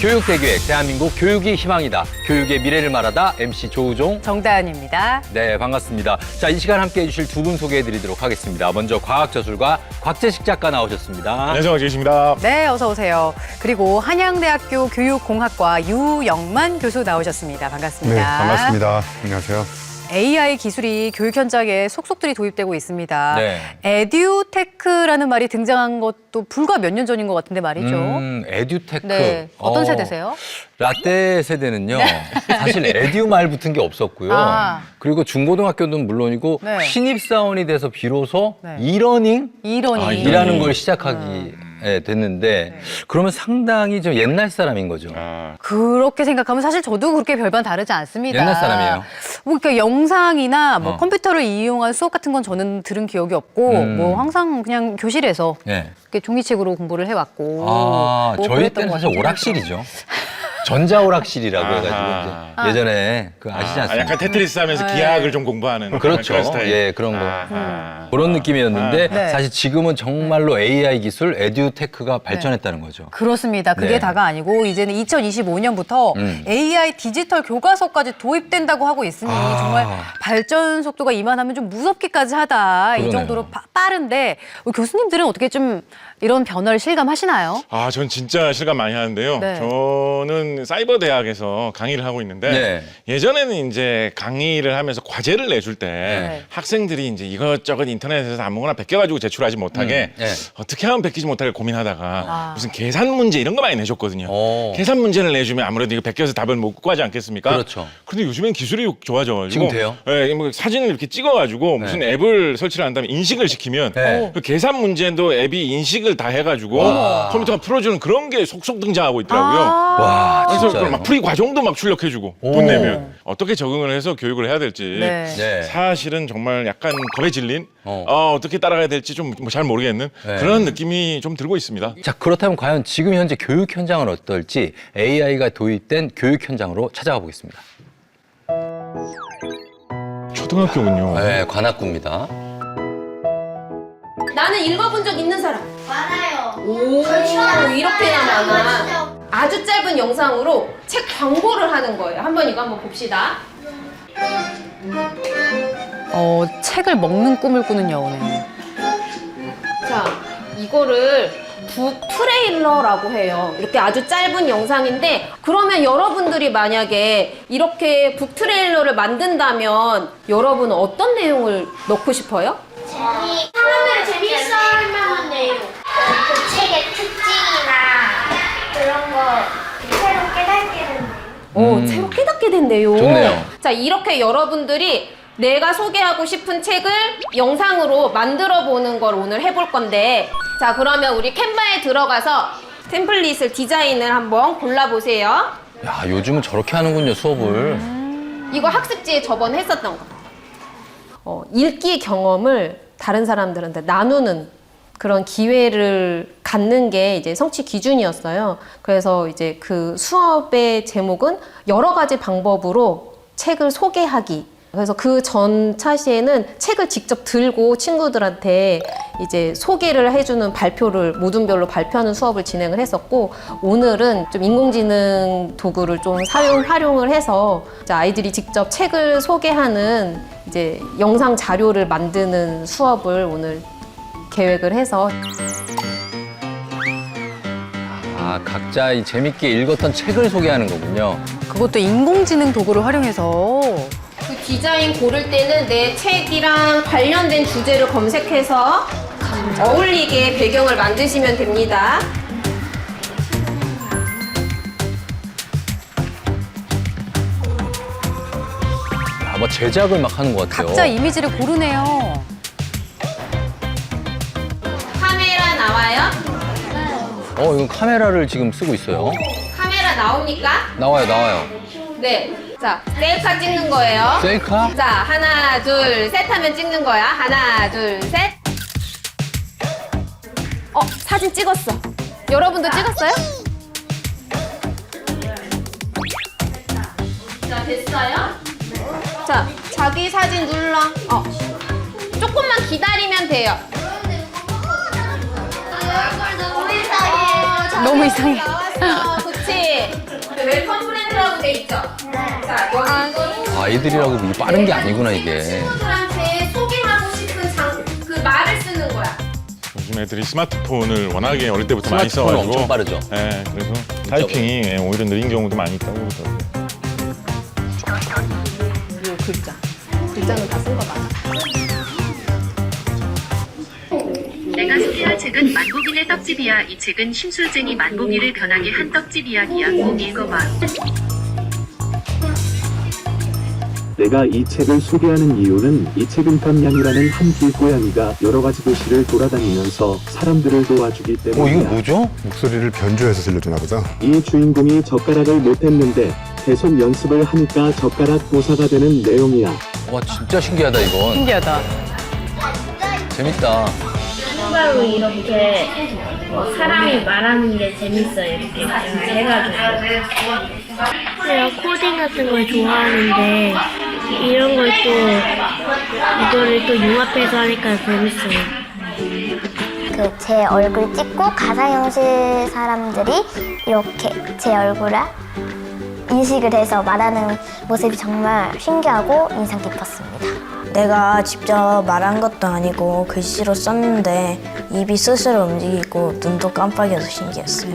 교육대교획, 대한민국 교육이 희망이다. 교육의 미래를 말하다 MC 조우종, 정다은입니다. 네, 반갑습니다. 자, 이 시간 함께해 주실 두 분 소개해드리도록 하겠습니다. 먼저 과학저술가 곽재식 작가 나오셨습니다. 안녕하세요, 곽재식입니다. 네, 어서 오세요. 그리고 한양대학교 교육공학과 유영만 교수 나오셨습니다. 반갑습니다. 네, 반갑습니다. 안녕하세요. AI 기술이 교육 현장에 속속들이 도입되고 있습니다. 네. 에듀테크라는 말이 등장한 것도 불과 몇 년 전인 것 같은데 말이죠. 에듀테크. 네, 어떤 세대세요? 라떼 세대는요, 사실 에듀 말 붙은 게 없었고요. 아. 그리고 중고등학교는 물론이고 네. 신입사원이 돼서 비로소 네. 이러닝? 이론이. 이라는 걸 시작하기 됐는데 그러면 상당히 좀 옛날 사람인 거죠. 그렇게 생각하면 사실 저도 그렇게 별반 다르지 않습니다. 옛날 사람이에요. 뭐 그러니까 영상이나 뭐 어. 컴퓨터를 이용한 수업 같은 건 저는 들은 기억이 없고 뭐 항상 그냥 교실에서 네. 이렇게 종이책으로 공부를 해왔고. 아, 뭐 저희 그랬던 때는 것 사실 같아요. 오락실이죠. 전자오락실이라고 해가지고 아하. 이제 예전에 그 아시지 않습니까? 약간 테트리스 하면서 기하학을 좀 공부하는 그렇죠. 그런 스타일. 예, 그런 거. 그런 느낌이었는데 네. 사실 지금은 정말로 AI 기술, 에듀테크가 발전했다는 거죠. 그렇습니다. 그게 네. 다가 아니고 이제는 2025년부터 AI 디지털 교과서까지 도입된다고 하고 있으니 아. 정말 발전 속도가 이만하면 좀 무섭기까지 하다. 이 그러네요. 정도로 빠른데 우리 교수님들은 어떻게 좀 이런 변화를 실감하시나요? 아, 전 진짜 실감 많이 하는데요. 네. 저는 사이버 대학에서 강의를 하고 있는데 네. 예전에는 이제 강의를 하면서 과제를 내줄 때 네. 학생들이 이제 이것저것 인터넷에서 아무거나 베껴가지고 제출하지 못하게 네. 어떻게 하면 베끼지 못하게 고민하다가 아. 무슨 계산 문제 이런 거 많이 내줬거든요. 오. 계산 문제를 내주면 아무래도 이거 베껴서 답을 못 구하지 않겠습니까? 그렇죠. 근데 요즘엔 기술이 좋아져가지고 지금 돼요? 네, 뭐 사진을 이렇게 찍어가지고 무슨 앱을 설치를 한 다음에 인식을 시키면 네. 그 계산 문제도 앱이 인식을 다 해가지고 컴퓨터가 풀어주는 그런 게 속속 등장하고 있더라고요. 와, 그래서 진짜요? 그걸 막 프리 과정도 막 출력해주고 오. 돈 내면 어떻게 적응을 해서 교육을 해야 될지 네. 네. 사실은 정말 약간 겁에 질린 어. 어떻게 따라가야 될지 좀 잘 모르겠는 네. 그런 느낌이 좀 들고 있습니다. 자, 그렇다면 과연 지금 현재 교육 현장은 어떨지 AI가 도입된 교육 현장으로 찾아가 보겠습니다. 초등학교군요. 네, 관악구입니다. 나는 읽어본 적 있는 사람. 많아요. 오, 이렇게나 많아. 진짜 아주 짧은 영상으로 책 광고를 하는 거예요. 한번 이거 한번 봅시다. 책을 먹는 꿈을 꾸는 여우네요. 자, 이거를 북 트레일러라고 해요. 이렇게 아주 짧은 영상인데 그러면 여러분들이 만약에 이렇게 북 트레일러를 만든다면 여러분은 어떤 내용을 넣고 싶어요? 사람들이 재밌어 할 만한 내용. 그 책의 특징이나 그런 거 새로 깨닫게 되는 내용. 새로 깨닫게 된대요. 좋네요. 자, 이렇게 여러분들이 내가 소개하고 싶은 책을 영상으로 만들어 보는 걸 오늘 해볼 건데, 자, 그러면 우리 캔바에 들어가서 템플릿을 디자인을 한번 골라보세요. 야, 요즘은 저렇게 하는군요, 수업을. 이거 학습지에 저번에 했었던 거. 읽기 경험을 다른 사람들한테 나누는 그런 기회를 갖는 게 이제 성취 기준이었어요. 그래서 이제 그 수업의 제목은 여러 가지 방법으로 책을 소개하기. 그래서 그 전 차시에는 책을 직접 들고 친구들한테 이제 소개를 해주는 발표를 모둠별로 발표하는 수업을 진행을 했었고, 오늘은 좀 인공지능 도구를 좀 활용을 해서 이제 아이들이 직접 책을 소개하는 이제 영상 자료를 만드는 수업을 오늘 계획을 해서. 아, 각자 이 재밌게 읽었던 책을 소개하는 거군요. 그것도 인공지능 도구를 활용해서 그 디자인 고를 때는 내 책이랑 관련된 주제를 검색해서 어울리게 배경을 만드시면 됩니다. 아, 뭐 제작을 막 하는 것 같아요. 각자 이미지를 고르네요. 카메라 나와요? 이건 카메라를 지금 쓰고 있어요. 카메라 나옵니까? 나와요, 나와요. 네. 자, 셀카 찍는 거예요. 셀카? 자, 하나, 둘, 셋 하면 찍는 거야. 하나, 둘, 셋. 사진 찍었어. 여러분도 찍었어요? 자, 됐어요? 자, 자기 사진 눌러. 조금만 기다리면 돼요. 얼굴 너무 이상해. 너무 이상해. 나왔어. 그치? 그렇지. 웰컴 프렌드라고 돼 있죠? 자, 여기 이거는 아이들이라고 이게 빠른 게 아니구나, 이게. 친구들한테 소개하고 싶은 그 말을 쓰는 거야. 요즘 애들이 스마트폰을 워낙에 어릴 때부터 많이 스마트폰 써가지고. 엄청 빠르죠. 예, 그래서 타이핑이 오히려 느린 경우도 많이 있다고 그러더라고요. 요 글자. 글자는 다 쓴 거 맞아. 내가 소개할 책은 만복인의 떡집이야. 이 책은 심술쟁이 만복이를 변하게 한 떡집 이야기야. 꼭 읽어봐. 내가 이 책을 소개하는 이유는 이 책은 깜냥이라는 한 길고양이가 여러 가지 도시를 돌아다니면서 사람들을 도와주기 이거 때문이야. 뭐죠? 목소리를 변조해서 들려주나 보다. 이 주인공이 젓가락을 못했는데 계속 연습을 하니까 젓가락 도사가 되는 내용이야. 와, 진짜 신기하다, 이건. 신기하다. 재밌다. 바로 이렇게 사람이 말하는 게 재밌어요. 이렇게 해가지고. 제가 코딩 같은 걸 좋아하는데 이런 걸 이거를 또 융합해서 하니까 재밌어요. 그 제 얼굴 찍고 가상현실 사람들이 이렇게 제 얼굴을 인식을 해서 말하는 모습이 정말 신기하고 인상 깊었습니다. 내가 직접 말한 것도 아니고 글씨로 썼는데 입이 스스로 움직이고 눈도 깜빡여서 신기했어요.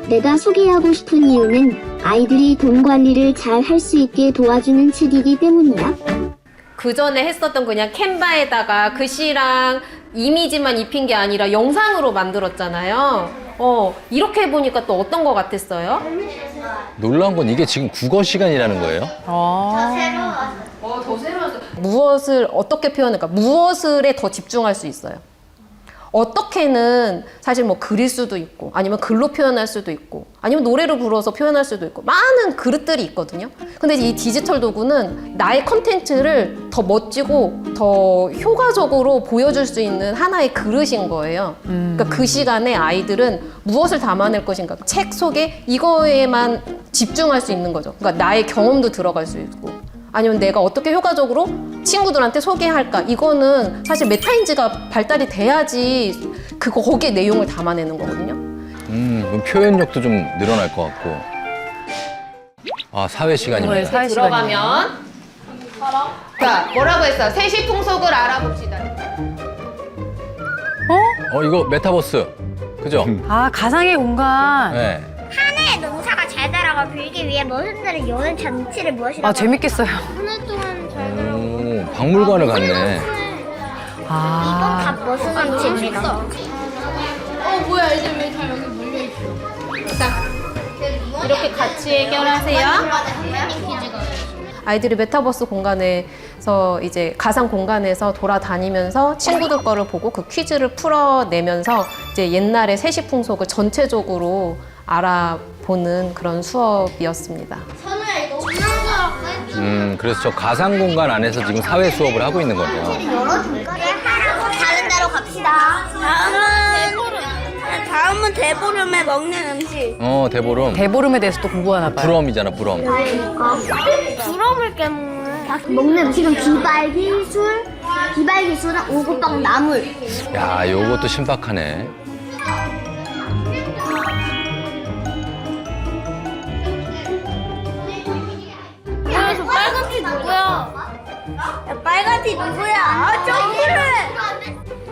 내가 소개하고 싶은 이유는 아이들이 돈 관리를 잘 할 수 있게 도와주는 책이기 때문이야. 그 전에 했었던 그냥 캔바에다가 글씨랑 이미지만 입힌 게 아니라 영상으로 만들었잖아요. 이렇게 해보니까 또 어떤 거 같았어요? 놀라운 건 이게 지금 국어 시간이라는 거예요? 더 새로웠어요. 무엇을 어떻게 표현할까? 무엇을에 더 집중할 수 있어요. 어떻게는 사실 뭐 그릴 수도 있고 아니면 글로 표현할 수도 있고 아니면 노래로 불어서 표현할 수도 있고 많은 그릇들이 있거든요. 근데 이 디지털 도구는 나의 컨텐츠를 더 멋지고 더 효과적으로 보여줄 수 있는 하나의 그릇인 거예요. 그러니까 그 시간에 아이들은 무엇을 담아낼 것인가, 책 속에 이거에만 집중할 수 있는 거죠. 그러니까 나의 경험도 들어갈 수 있고 아니면 내가 어떻게 효과적으로 친구들한테 소개할까? 이거는 사실 메타인지가 발달이 돼야지 거기에 내용을 담아내는 거거든요. 그럼 표현력도 좀 늘어날 것 같고. 아, 사회 시간입니다. 사회 들어가면 자, 뭐라고 했어? 세시풍속을 알아봅시다. 이거 메타버스. 그죠? 아, 가상의 공간. 네. 한해의 농사가 잘 자라고 빌기 위해 머슴들은 여는 잔치를 무엇이라고 아, 재밌겠어요. 오늘 동안 잘 자라고 오, 박물관을 갔네. 이건 다 머슴 잔치입니다. 뭐야, 애들 왜 다 여기 몰려있어? 자, 이렇게 같이 해결하세요. 아이들이 메타버스 공간에서 이제 가상 공간에서 돌아다니면서 친구들 거를 보고 그 퀴즈를 풀어내면서 이제 옛날의 세시풍속을 전체적으로 알아보는 그런 수업이었습니다. 그래서 저 가상 공간 안에서 지금 사회 수업을 하고 있는 거네요. 다른 데로 갑시다. 다음은 대보름에 먹는 음식. 대보름. 대보름에 대해서 또 공부하나 봐요. 부럼이잖아, 부럼. 부러울 게 먹는 음식은 비발기술. 비발기술은 오곡빵 나물. 야, 요것도 신박하네. 저 빨간 티 누구야? 야, 빨간 티 누구야? 아, 점프를!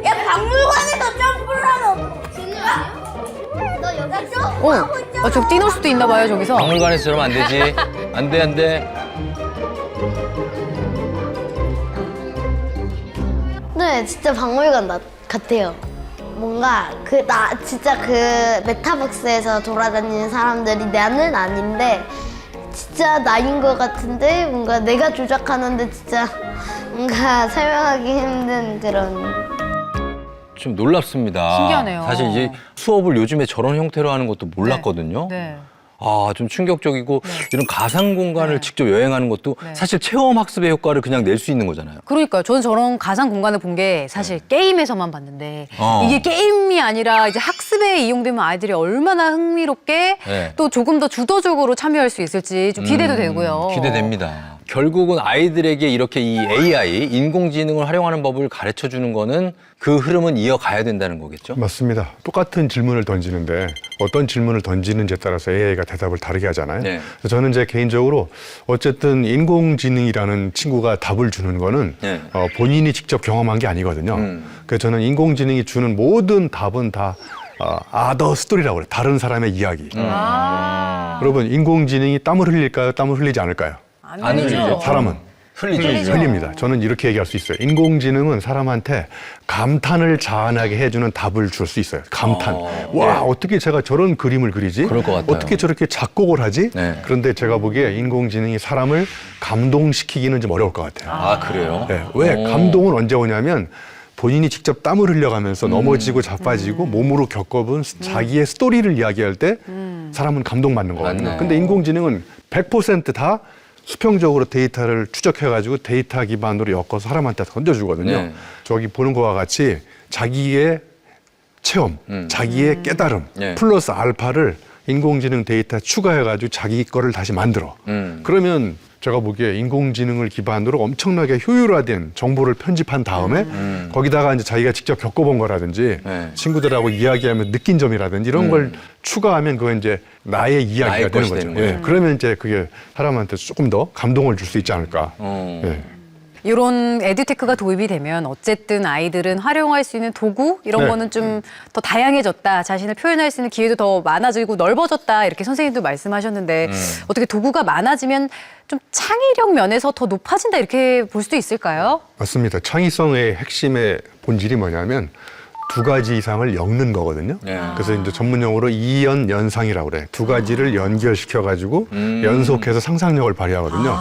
야, 박물관에서 점프를 하면 너 여기서? 저 뛰놀 수도 있나 봐요, 저기서. 박물관에서 저러면 안 되지. 안 돼, 안 돼. 네, 진짜 박물관 같아요. 뭔가 진짜 그 메타버스에서 돌아다니는 사람들이 나는 아닌데 진짜 나인 것 같은데 뭔가 내가 조작하는데 진짜 뭔가 설명하기 힘든 그런. 좀 놀랍습니다. 신기하네요. 사실 이제 수업을 요즘에 저런 형태로 하는 것도 몰랐거든요. 네. 아, 좀 충격적이고 이런 가상 공간을 네. 직접 여행하는 것도 네. 사실 체험 학습의 효과를 그냥 낼 수 있는 거잖아요. 그러니까요. 저는 저런 가상 공간을 본 게 사실 게임에서만 봤는데 어. 이게 게임이 아니라 이제 학습 학습에 이용되면 아이들이 얼마나 흥미롭게 네. 또 조금 더 주도적으로 참여할 수 있을지 좀 기대도 되고요. 기대됩니다. 결국은 아이들에게 이렇게 이 AI, 인공지능을 활용하는 법을 가르쳐 주는 거는 그 흐름은 이어가야 된다는 거겠죠? 맞습니다. 똑같은 질문을 던지는데 어떤 질문을 던지는지에 따라서 AI가 대답을 다르게 하잖아요. 네. 그래서 저는 이제 개인적으로 어쨌든 인공지능이라는 친구가 답을 주는 거는 네. 본인이 직접 경험한 게 아니거든요. 그래서 저는 인공지능이 주는 모든 답은 다 아더 스토리라고 그래요. 다른 사람의 이야기. 여러분, 인공지능이 땀을 흘릴까요? 땀을 흘리지 않을까요? 안 흘리죠. 사람은 흘립니다. 저는 이렇게 얘기할 수 있어요. 인공지능은 사람한테 감탄을 자아나게 해주는 답을 줄 수 있어요. 감탄. 와, 어떻게 제가 저런 그림을 그리지? 그럴 것 같아요. 어떻게 저렇게 작곡을 하지? 네. 그런데 제가 보기에 인공지능이 사람을 감동시키기는 좀 어려울 것 같아요. 아, 그래요? 네. 왜? 감동은 언제 오냐면 본인이 직접 땀을 흘려가면서 넘어지고 자빠지고 몸으로 겪어본 자기의 스토리를 이야기할 때 사람은 감동받는 거거든요. 맞네. 근데 인공지능은 100% 수평적으로 데이터를 추적해가지고 데이터 기반으로 엮어서 사람한테 던져주거든요. 네. 저기 보는 거와 같이 자기의 체험, 자기의 깨달음, 네. 플러스 알파를 인공지능 데이터 추가해가지고 자기 거를 다시 만들어. 그러면 제가 보기에 인공지능을 기반으로 엄청나게 효율화된 정보를 편집한 다음에 거기다가 이제 자기가 직접 겪어본 거라든지 네. 친구들하고 이야기하면 느낀 점이라든지 이런 걸 추가하면 그건 이제 나의 이야기가 나의 되는 것이 거죠. 되는 거예요. 예. 그러면 이제 그게 사람한테 조금 더 감동을 줄 수 있지 않을까. 예. 이런 에듀테크가 도입이 되면 어쨌든 아이들은 활용할 수 있는 도구 이런 네. 거는 좀 더 다양해졌다. 자신을 표현할 수 있는 기회도 더 많아지고 넓어졌다. 이렇게 선생님도 말씀하셨는데 어떻게 도구가 많아지면 좀 창의력 면에서 더 높아진다 이렇게 볼 수도 있을까요? 맞습니다. 창의성의 핵심의 본질이 뭐냐면 두 가지 이상을 엮는 거거든요. 네. 그래서 이제 전문용어로 이연연상이라고 그래. 두 가지를 연결시켜가지고 연속해서 상상력을 발휘하거든요.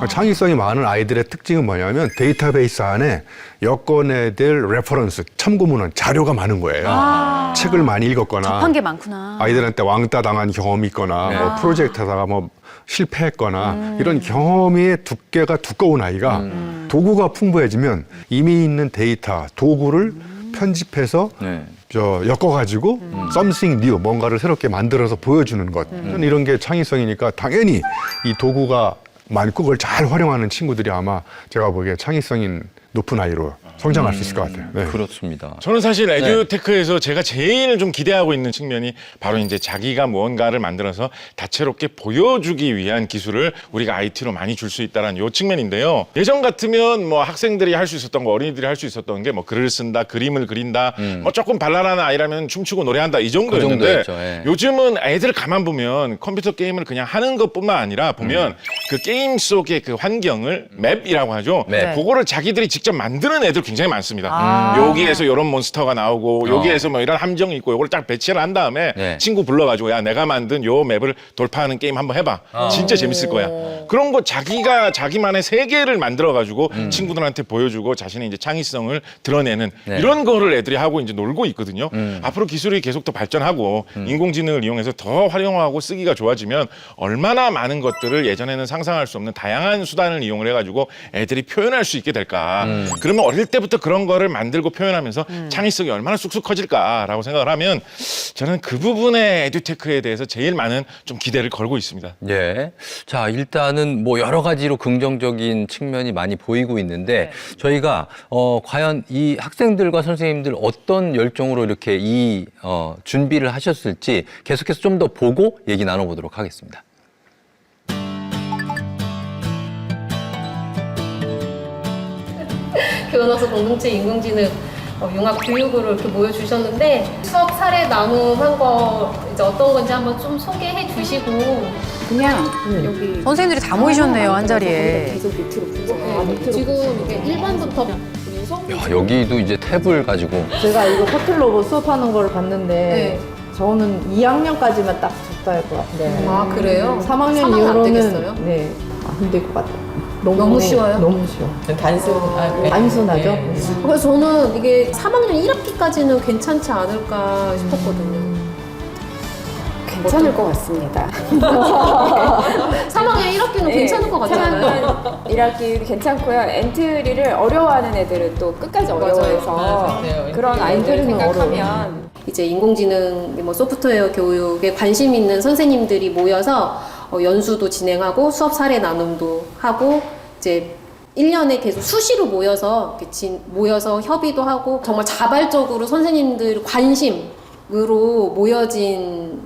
창의성이 많은 아이들의 특징은 뭐냐면 데이터베이스 안에 엮어내야 될 레퍼런스, 참고문헌, 자료가 많은 거예요. 책을 많이 읽었거나 접한 게 많구나. 아이들한테 왕따 당한 경험이 있거나 뭐 프로젝트하다가 뭐 실패했거나 이런 경험의 두께가 두꺼운 아이가 도구가 풍부해지면 이미 있는 데이터, 도구를 편집해서 네. 엮어가지고 something new, 뭔가를 새롭게 만들어서 보여주는 것. 저는 이런 게 창의성이니까 당연히 이 도구가 많고 그걸 잘 활용하는 친구들이 아마 제가 보기에 창의성이 높은 아이로 성장할 수 있을 것 같아요. 네. 그렇습니다. 저는 사실 에듀테크에서 제가 제일 좀 기대하고 있는 측면이 바로 이제 자기가 무언가를 만들어서 다채롭게 보여주기 위한 기술을 우리가 IT로 많이 줄 수 있다는 요 측면인데요. 예전 같으면 뭐 학생들이 할 수 있었던 거, 어린이들이 할 수 있었던 게 뭐 글을 쓴다, 그림을 그린다, 뭐 조금 발랄한 아이라면 춤추고 노래한다 이 정도였는데 정도였죠, 예. 요즘은 애들 가만 보면 컴퓨터 게임을 그냥 하는 것뿐만 아니라 보면 그 게임 속의 그 환경을 맵이라고 하죠. 맵. 그거를 자기들이 직접 만드는 애들 굉장히 많습니다. 여기에서 이런 몬스터가 나오고 여기에서 뭐 이런 함정이 있고 이걸 딱 배치를 한 다음에 네. 친구 불러가지고 야 내가 만든 요 맵을 돌파하는 게임 한번 해봐. 진짜 재밌을 거야. 그런 거 자기가 자기만의 세계를 만들어가지고 친구들한테 보여주고 자신의 이제 창의성을 드러내는 네. 이런 거를 애들이 하고 이제 놀고 있거든요. 앞으로 기술이 계속 더 발전하고 인공지능을 이용해서 더 활용하고 쓰기가 좋아지면 얼마나 많은 것들을 예전에는 상상할 수 없는 다양한 수단을 이용을 해가지고 애들이 표현할 수 있게 될까. 그러면 어릴 때부터 그런 거를 만들고 표현하면서 창의성이 얼마나 쑥쑥 커질까라고 생각을 하면 저는 그 부분의 에듀테크에 대해서 제일 많은 좀 기대를 걸고 있습니다. 예. 자, 일단은 뭐 여러 가지로 긍정적인 측면이 많이 보이고 있는데 저희가 과연 이 학생들과 선생님들 어떤 열정으로 이렇게 이 준비를 하셨을지 계속해서 좀 더 보고 얘기 나눠보도록 하겠습니다. 교원학습 공동체 인공지능 융합 교육으로 이렇게 모여주셨는데 수업 사례 나눔한 거 이제 어떤 건지 한번 좀 소개해 주시고 그냥 여기 선생님들이 다 모이셨네요, 한 자리에. 지금 이게 1번부터 야, 여기도 이제 탭을 가지고 제가 이거 커틀로버 수업하는 걸 봤는데 네. 저는 2학년까지만 딱 적당할 것 같아요. 아 그래요? 3학년 3학년 안 이후로는 되겠어요? 네, 힘들 것 같아요. 너무 쉬워요? 너무 쉬워. 단순하죠? 그래서 저는 이게 3학년 1학기까지는 괜찮지 않을까 싶었거든요. 괜찮을 것 같습니다. 3학년 1학기는 괜찮을 것 같잖아요. 1학기 괜찮고요. 엔트리를 어려워하는 애들은 또 끝까지 어려워해서 그런 아이들을 생각하면 이제 인공지능, 뭐 소프트웨어 교육에 관심 있는 선생님들이 모여서 연수도 진행하고 수업 사례 나눔도 하고 이제 1년에 계속 수시로 모여서 모여서 협의도 하고 정말 자발적으로 선생님들 관심으로 모여진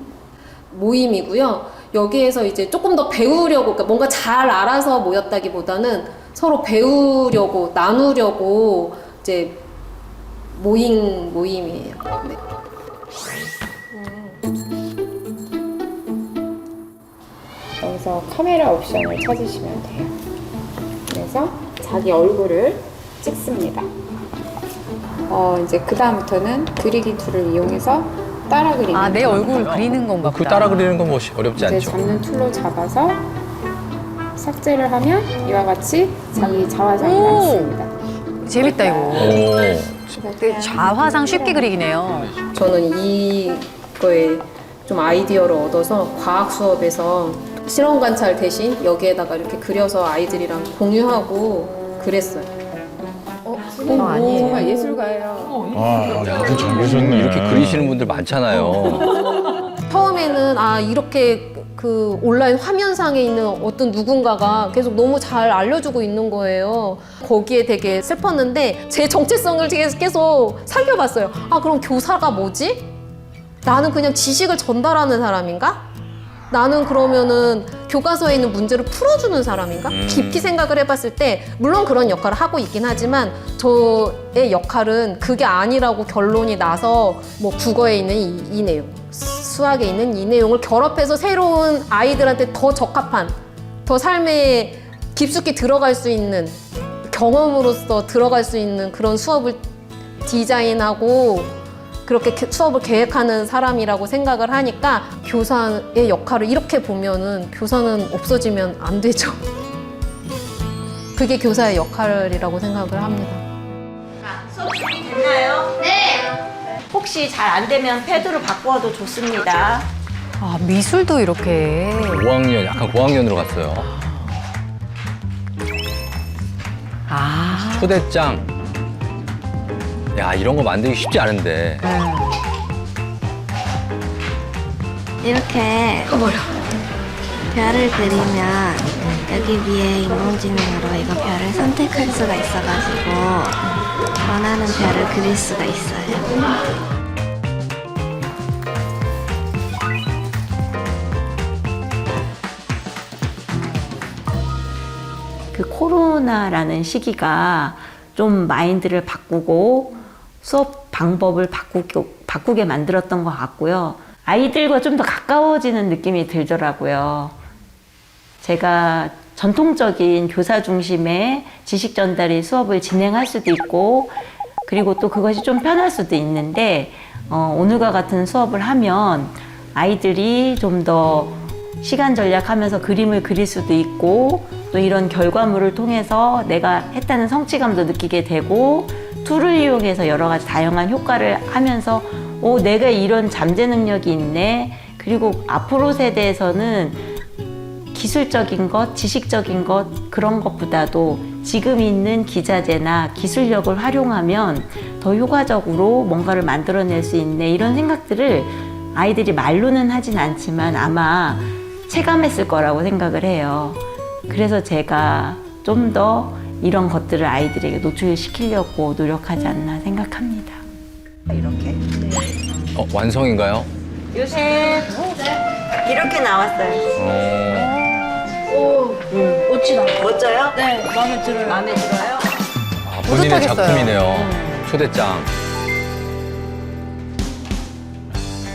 모임이고요. 여기에서 이제 조금 더 배우려고, 그러니까 뭔가 잘 알아서 모였다기보다는 서로 배우려고, 나누려고 이제 모임이에요. 네. 여기서 카메라 옵션을 찾으시면 돼요. 그래서 자기 얼굴을 찍습니다. 이제 그 다음부터는 그리기 툴을 이용해서 따라 그리는. 아, 내 얼굴 그리는 건가 보다. 그 따라 그리는 건 뭐 어렵지 이제 않죠. 잡는 툴로 잡아서 삭제를 하면 이와 같이 자기 자화상이 남습니다. 재밌다 이거. 오. 자화상 쉽게 그리기네요. 저는 이거에 좀 아이디어를 얻어서 과학 수업에서 실험 관찰 대신 여기에다가 이렇게 그려서 아이들이랑 공유하고 그랬어요. 아니에요. 정말 예술가예요. 그 정보셨네. 이렇게 그리시는 분들 많잖아요. 처음에는 이렇게 그 온라인 화면상에 있는 어떤 누군가가 계속 너무 잘 알려주고 있는 거예요. 거기에 되게 슬펐는데 제 정체성을 계속 살펴봤어요. 그럼 교사가 뭐지? 나는 그냥 지식을 전달하는 사람인가? 나는 그러면은 교과서에 있는 문제를 풀어주는 사람인가? 깊이 생각을 해봤을 때 물론 그런 역할을 하고 있긴 하지만 저의 역할은 그게 아니라고 결론이 나서 뭐 국어에 있는 이 내용, 수학에 있는 이 내용을 결합해서 새로운 아이들한테 더 적합한, 더 삶에 깊숙이 들어갈 수 있는, 경험으로서 들어갈 수 있는 그런 수업을 디자인하고 그렇게 수업을 계획하는 사람이라고 생각을 하니까 교사의 역할을 이렇게 보면은 교사는 없어지면 안 되죠. 그게 교사의 역할이라고 생각을 합니다. 수업 준비됐나요? 네. 혹시 잘 안 되면 패드로 바꿔도 좋습니다. 미술도 이렇게. 5학년, 약간 고학년으로 갔어요. 초대장. 야, 이런 거 만들기 쉽지 않은데. 이렇게 별을 그리면 여기 위에 인공지능으로 이거 별을 선택할 수가 있어가지고 원하는 별을 그릴 수가 있어요. 그 코로나라는 시기가 좀 마인드를 바꾸고 수업 방법을 바꾸게 만들었던 것 같고요. 아이들과 좀 더 가까워지는 느낌이 들더라고요. 제가 전통적인 교사 중심의 지식 전달의 수업을 진행할 수도 있고, 그리고 또 그것이 좀 편할 수도 있는데, 오늘과 같은 수업을 하면 아이들이 좀 더 시간 절약하면서 그림을 그릴 수도 있고, 또 이런 결과물을 통해서 내가 했다는 성취감도 느끼게 되고, 툴을 이용해서 여러 가지 다양한 효과를 하면서 내가 이런 잠재 능력이 있네. 그리고 앞으로 세대에서는 기술적인 것, 지식적인 것 그런 것보다도 지금 있는 기자재나 기술력을 활용하면 더 효과적으로 뭔가를 만들어낼 수 있네. 이런 생각들을 아이들이 말로는 하진 않지만 아마 체감했을 거라고 생각을 해요. 그래서 제가 좀 더 이런 것들을 아이들에게 노출시키려고 노력하지 않나 생각합니다. 이렇게. 완성인가요? 요새 이렇게 나왔어요. 멋지다. 멋져요? 네, 마음에 들어요. 마음에 들어요? 본인의 뿌듯하겠어요. 작품이네요. 초대장.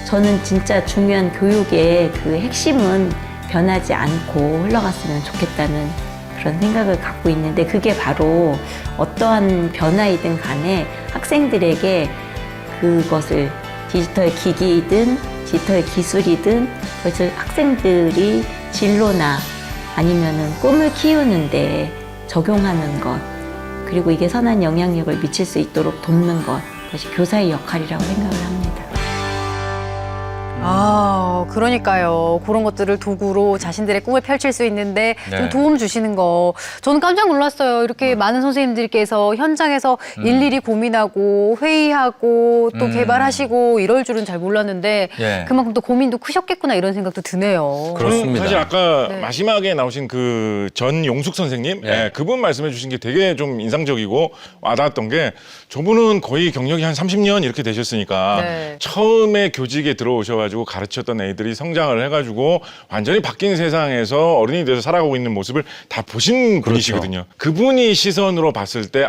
저는 진짜 중요한 교육의 그 핵심은 변하지 않고 흘러갔으면 좋겠다는 그런 생각을 갖고 있는데, 그게 바로 어떠한 변화이든 간에 학생들에게 그것을 디지털 기기이든 디지털 기술이든 그것을 학생들이 진로나 아니면은 꿈을 키우는데 적용하는 것, 그리고 이게 선한 영향력을 미칠 수 있도록 돕는 것, 그것이 교사의 역할이라고 생각을 합니다. 그러니까요. 그런 것들을 도구로 자신들의 꿈을 펼칠 수 있는데 좀 네. 도움 주시는 거. 저는 깜짝 놀랐어요. 이렇게 많은 선생님들께서 현장에서 일일이 고민하고 회의하고 또 개발하시고 이럴 줄은 잘 몰랐는데 예. 그만큼 또 고민도 크셨겠구나 이런 생각도 드네요. 그렇습니다. 사실 아까 네. 마지막에 나오신 그 전 용숙 선생님, 예, 그분 말씀해 주신 게 되게 좀 인상적이고 와닿았던 게 저분은 거의 경력이 한 30년 이렇게 되셨으니까 네. 처음에 교직에 들어오셔가지고 가르쳤던 애들이 성장을 해가지고 완전히 바뀐 세상에서 어른이 돼서 살아가고 있는 모습을 다 보신 분이시거든요. 그분이 시선으로 봤을 때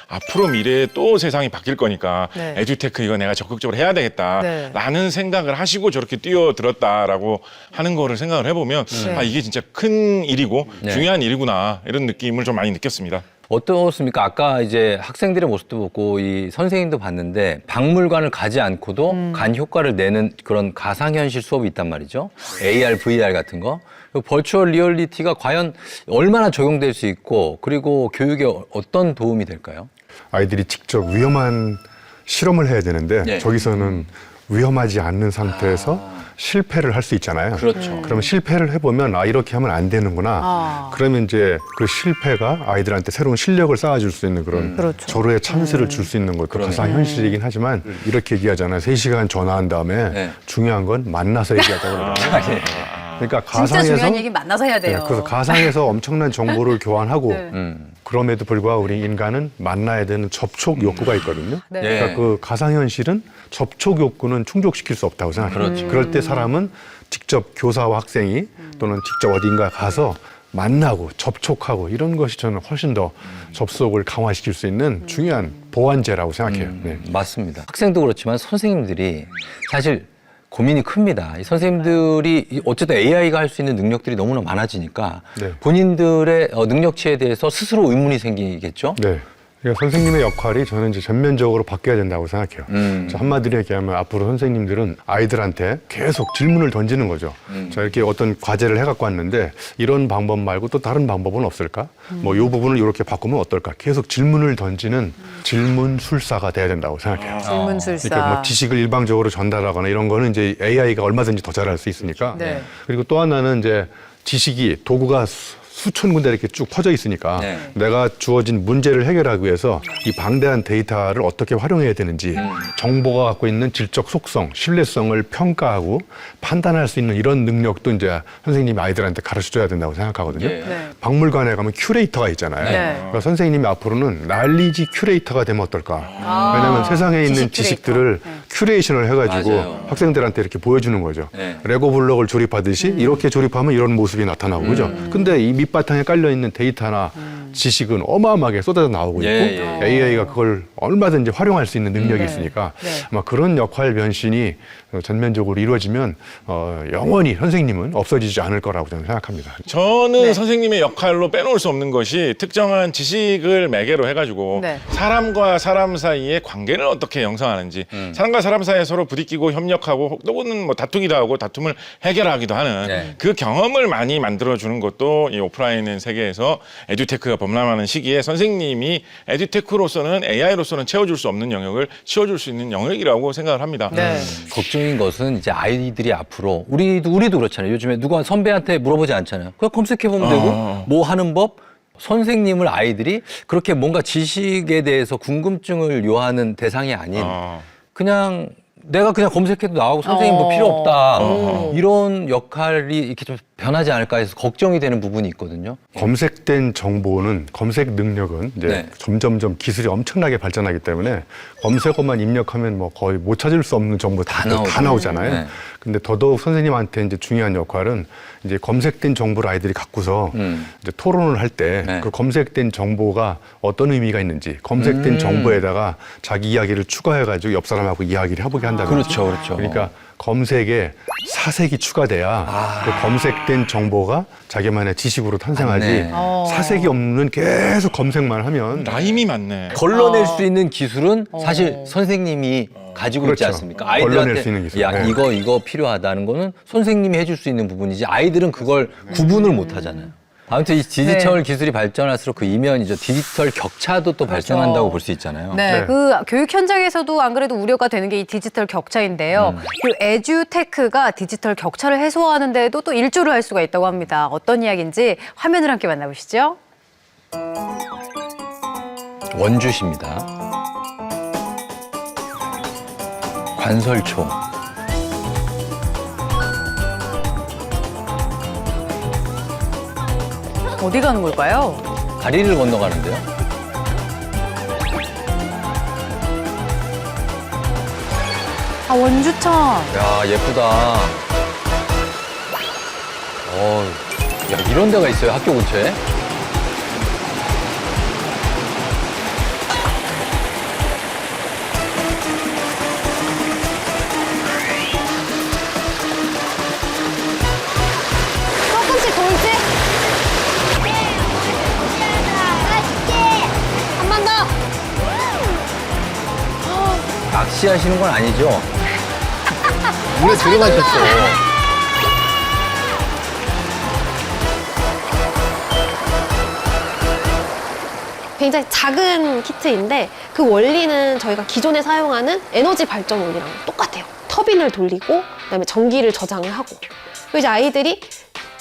앞으로 미래에 또 세상이 바뀔 거니까 네. 에듀테크 이거 내가 적극적으로 해야 되겠다라는 네. 생각을 하시고 저렇게 뛰어들었다라고 하는 거를 생각을 해보면 네. 이게 진짜 큰 일이고 네. 중요한 일이구나 이런 느낌을 좀 많이 느꼈습니다. 어떻습니까? 아까 이제 학생들의 모습도 보고 이 선생님도 봤는데 박물관을 가지 않고도 간 효과를 내는 그런 가상현실 수업이 있단 말이죠. AR, VR 같은 거. 버추얼 리얼리티가 과연 얼마나 적용될 수 있고 그리고 교육에 어떤 도움이 될까요? 아이들이 직접 위험한 실험을 해야 되는데 네. 저기서는 위험하지 않는 상태에서 실패를 할 수 있잖아요. 그렇죠. 그러면 실패를 해보면 이렇게 하면 안 되는구나. 그러면 이제 그 실패가 아이들한테 새로운 실력을 쌓아줄 수 있는 그런 그렇죠. 절호의 찬스를 줄 수 있는 것도 그러네요. 가상현실이긴 하지만 이렇게 얘기하잖아요. 3시간 전화한 다음에 네. 중요한 건 만나서 얘기하자고 그러거든요. 그러니까 진짜 가상에서 중요한 얘기 만나서 해야 돼요. 그래서 가상에서 엄청난 정보를 교환하고 네. 그럼에도 불구하고 우리 인간은 만나야 되는 접촉 욕구가 있거든요. 네. 그러니까 그 가상현실은 접촉 욕구는 충족시킬 수 없다고 생각해요. 그렇죠. 그럴 때 사람은 직접 교사와 학생이 또는 직접 어딘가 가서 만나고 접촉하고 이런 것이 저는 훨씬 더 접속을 강화시킬 수 있는 중요한 보완제라고 생각해요. 네. 맞습니다. 학생도 그렇지만 선생님들이 사실 고민이 큽니다. 이 선생님들이 어쨌든 AI가 할 수 있는 능력들이 너무나 많아지니까 네. 본인들의 능력치에 대해서 스스로 의문이 생기겠죠? 네. 그러니까 선생님의 역할이 저는 이제 전면적으로 바뀌어야 된다고 생각해요. 한마디로 얘기하면 앞으로 선생님들은 아이들한테 계속 질문을 던지는 거죠. 자, 이렇게 어떤 과제를 해갖고 왔는데 이런 방법 말고 또 다른 방법은 없을까? 뭐 이 부분을 이렇게 바꾸면 어떨까? 계속 질문을 던지는 질문술사가 돼야 된다고 생각해요. 질문술사. 이렇게 뭐 지식을 일방적으로 전달하거나 이런 거는 이제 AI가 얼마든지 더 잘할 수 있으니까. 네. 그리고 또 하나는 이제 지식이 도구가 수천 군데 이렇게 쭉 퍼져 있으니까 네. 내가 주어진 문제를 해결하기 위해서 이 방대한 데이터를 어떻게 활용해야 되는지 정보가 갖고 있는 질적 속성, 신뢰성을 평가하고 판단할 수 있는 이런 능력도 이제 선생님이 아이들한테 가르쳐줘야 된다고 생각하거든요. 네. 네. 박물관에 가면 큐레이터가 있잖아요. 네. 그러니까 선생님이 앞으로는 날리지 큐레이터가 되면 어떨까? 왜냐하면 세상에 있는 지식 지식들을 큐레이터. 큐레이션을 해가지고 맞아요. 학생들한테 이렇게 보여주는 거죠. 네. 레고 블록을 조립하듯이 이렇게 조립하면 이런 모습이 나타나고 그죠? 근데 이 밑바탕에 깔려 있는 데이터나 지식은 어마어마하게 쏟아져 나오고 있고 예, 예. AI가 그걸 얼마든지 활용할 수 있는 능력이 있으니까 네. 아마 그런 역할 변신이 전면적으로 이루어지면 영원히 선생님은 없어지지 않을 거라고 저는 생각합니다. 저는 선생님의 역할로 빼놓을 수 없는 것이 특정한 지식을 매개로 해가지고 네. 사람과 사람 사이의 관계를 어떻게 형성하는지 사람과 사람 사이에 서로 부딪히고 협력하고 또는 뭐 다투기도 하고 다툼을 해결하기도 하는 네. 그 경험을 많이 만들어주는 것도 이 오프라인 세계에서 에듀테크가 범람하는 시기에 선생님이 에듀테크로서는 AI로서는 채워줄 수 없는 영역을 채워줄 수 있는 영역이라고 생각을 합니다. 네. 걱정인 것은 이제 아이들이 앞으로 우리도 그렇잖아요. 요즘에 누가 선배한테 물어보지 않잖아요. 그냥 검색해 보면 되고 뭐 하는 법. 선생님을 아이들이 그렇게 뭔가 지식에 대해서 궁금증을 요하는 대상이 아닌 그냥 내가 그냥 검색해도 나오고 선생님도 필요 없다. 이런 역할이 이렇게 좀 변하지 않을까 해서 걱정이 되는 부분이 있거든요. 검색된 정보는 검색 능력은 이제 네. 점점점 기술이 엄청나게 발전하기 때문에 검색어만 입력하면 뭐 거의 못 찾을 수 없는 정보 다 나오잖아요. 네. 근데 더더욱 선생님한테 이제 중요한 역할은 이제 검색된 정보를 아이들이 갖고서 이제 토론을 할 때 네. 그 검색된 정보가 어떤 의미가 있는지 검색된 정보에다가 자기 이야기를 추가해가지고 옆 사람하고 이야기를 해보게 한다든지. 그렇죠, 그렇죠. 그러니까 검색에 사색이 추가돼야 그 검색된 정보가 자기만의 지식으로 탄생하지 맞네. 사색이 없는 계속 검색만 하면 라임이 많네. 걸러낼 수 있는 기술은 사실 선생님이 가지고 있지 그렇죠. 않습니까? 걸러낼 아이들한테 수 있는 기술. 야 네. 이거 필요하다는 거는 선생님이 해줄 수 있는 부분이지 아이들은 그걸 구분을 못 하잖아요. 아무튼 이 디지털 기술이 발전할수록 그 이면이죠. 디지털 격차도 또 발생한다고 볼 수 있잖아요. 네, 그 교육 현장에서도 안 그래도 우려가 되는 게 이 디지털 격차인데요. 그 에듀테크가 디지털 격차를 해소하는 데도 또 일조를 할 수가 있다고 합니다. 어떤 이야기인지 화면을 함께 만나보시죠. 원주시입니다. 관설초. 어디 가는 걸까요? 다리를 건너가는데요. 아, 원주천. 야, 예쁘다. 야, 이런 데가 있어요, 학교 근처에? 조금씩 돌지? 한 번 더! 낚시하시는 건 아니죠? 물에 들어가셨어. 굉장히 작은 키트인데 그 원리는 저희가 기존에 사용하는 에너지 발전 원리랑 똑같아요. 터빈을 돌리고 그다음에 전기를 저장을 하고 그리고 이제 아이들이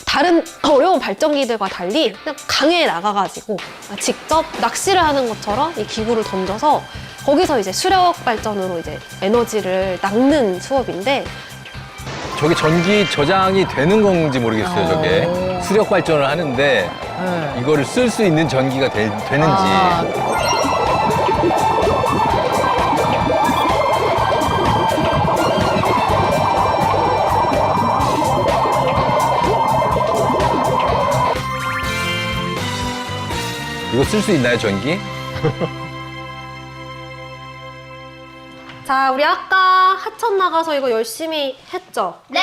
다른 어려운 발전기들과 달리 그냥 강에 나가가지고 직접 낚시를 하는 것처럼 이 기구를 던져서 거기서 이제 수력 발전으로 이제 에너지를 낚는 수업인데 저게 전기 저장이 되는 건지 모르겠어요, 저게. 수력 발전을 하는데 이거를 쓸 수 있는 전기가 되는지. 이거 쓸 수 있나요, 전기? 자, 우리 아까 하천 나가서 이거 열심히 했죠? 네.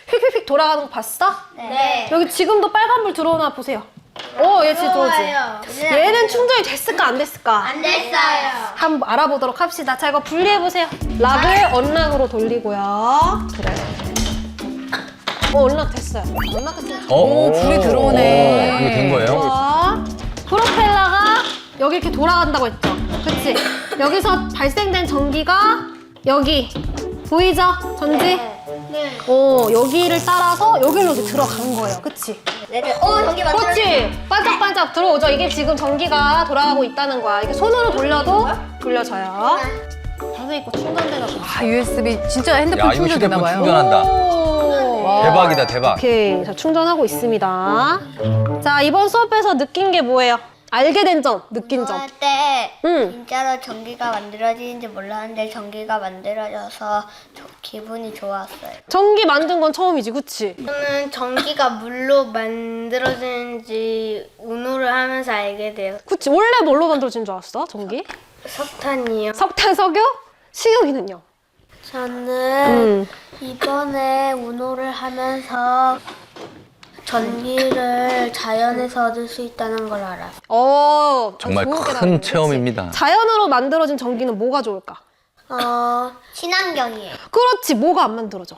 휙휙휙 돌아가는 거 봤어? 네. 여기 지금도 빨간불 들어오나 보세요. 얘 지금 들어오지? 얘는 충전이 됐을까 안 됐을까? 안 됐어요. 한번 알아보도록 합시다. 자, 이거 분리해보세요. 락을 언락으로 돌리고요. 그래. 언락 됐어요. 언락 됐어요. 오, 불이 들어오네. 이거 된 거예요? 좋아. 프로펠러가 여기 이렇게 돌아간다고 했죠? 그치? 여기서 발생된 전기가 여기 보이죠? 전지? 네. 여기를 따라서 여기로 이렇게 들어간 거예요. 그치? 네. 전기 만들어. 그치? 반짝반짝 들어오죠? 이게 지금 전기가 돌아가고 있다는 거야. 이게 손으로 돌려도 돌려져요. 선생님 거 충전되나 봐. 아, USB 진짜 핸드폰 야, 이거 충전되나 휴대폰 봐요. 충전한다. 와. 대박이다, 대박. 오케이. 자, 충전하고 있습니다. 자, 이번 수업에서 느낀 게 뭐예요? 알게 된 점, 느낀 점. 공부할 때 응. 진짜로 전기가 만들어지는지 몰랐는데 전기가 만들어져서 기분이 좋았어요. 전기 만든 건 처음이지, 그치? 저는 전기가 물로 만들어지는지 운호를 하면서 알게 돼요. 그치? 원래 뭘로 만들어진 줄 알았어, 전기? 석탄이요. 석탄, 석유? 식용유는요? 저는 이번에 운호를 하면서 전기를 자연에서 얻을 수 있다는 걸 알았어요. 정말 좋은 큰 깨달음이네, 체험입니다. 그치? 자연으로 만들어진 전기는 뭐가 좋을까? 친환경이에요. 그렇지, 뭐가 안 만들어져?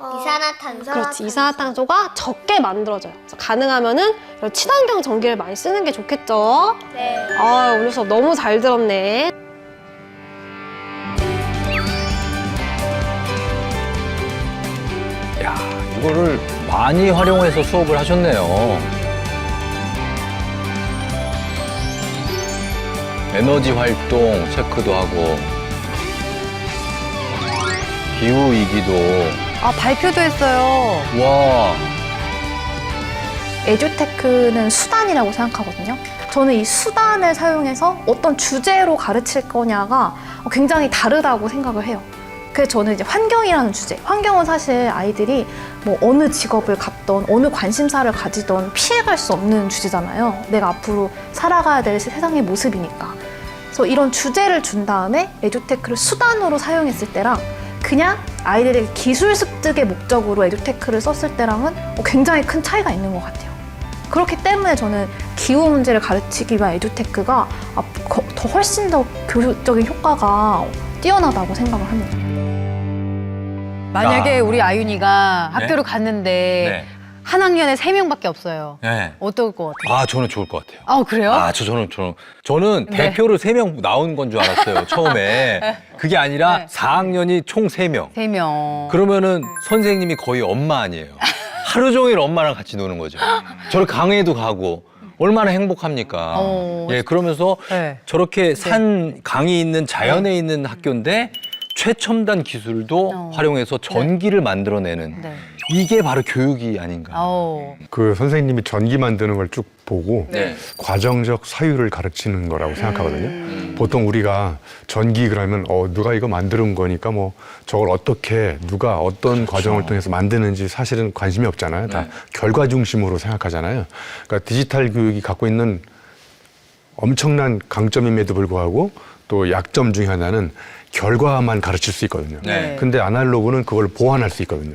이산화탄소. 그렇지, 이산화탄소가 적게 만들어져요. 그래서 가능하면은 이런 친환경 전기를 많이 쓰는 게 좋겠죠? 네. 우리 수업 너무 잘 들었네. 야, 이거를 많이 활용해서 수업을 하셨네요. 에너지 활동 체크도 하고 기후 위기도. 아, 발표도 했어요. 와. 에듀테크는 수단이라고 생각하거든요. 저는 이 수단을 사용해서 어떤 주제로 가르칠 거냐가 굉장히 다르다고 생각을 해요. 그래서 저는 이제 환경이라는 주제. 환경은 사실 아이들이 뭐 어느 직업을 갖던 어느 관심사를 가지던 피해갈 수 없는 주제잖아요. 내가 앞으로 살아가야 될 세상의 모습이니까. 그래서 이런 주제를 준 다음에 에듀테크를 수단으로 사용했을 때랑 그냥 아이들의 기술 습득의 목적으로 에듀테크를 썼을 때랑은 굉장히 큰 차이가 있는 것 같아요. 그렇기 때문에 저는 기후 문제를 가르치기 위한 에듀테크가 더 훨씬 더 교육적인 효과가 뛰어나다고 생각을 합니다. 만약에 우리 아윤이가 네? 학교를 갔는데 네. 한 학년에 3명밖에 없어요. 네. 어떨 것 같아요? 아, 저는 좋을 것 같아요. 아, 그래요? 아, 저는 네. 대표로 3명 나온 건 줄 알았어요, 처음에. 그게 아니라 네. 4학년이 총 3명. 3명. 그러면은 선생님이 거의 엄마 아니에요. 하루 종일 엄마랑 같이 노는 거죠. 저를 강의도 가고 얼마나 행복합니까. 예, 그러면서 네. 저렇게 산 강이 있는 자연에 있는 학교인데 최첨단 기술도 활용해서 전기를 만들어내는 네. 이게 바로 교육이 아닌가. 그 선생님이 전기 만드는 걸 쭉 보고 네. 과정적 사유를 가르치는 거라고 생각하거든요. 보통 우리가 전기 그러면 누가 이거 만드는 거니까 뭐 저걸 어떻게 누가 어떤 과정을 통해서 만드는지 사실은 관심이 없잖아요. 다 결과 중심으로 생각하잖아요. 그러니까 디지털 교육이 갖고 있는 엄청난 강점임에도 불구하고 또 약점 중에 하나는 결과만 가르칠 수 있거든요. 네. 근데 아날로그는 그걸 보완할 수 있거든요.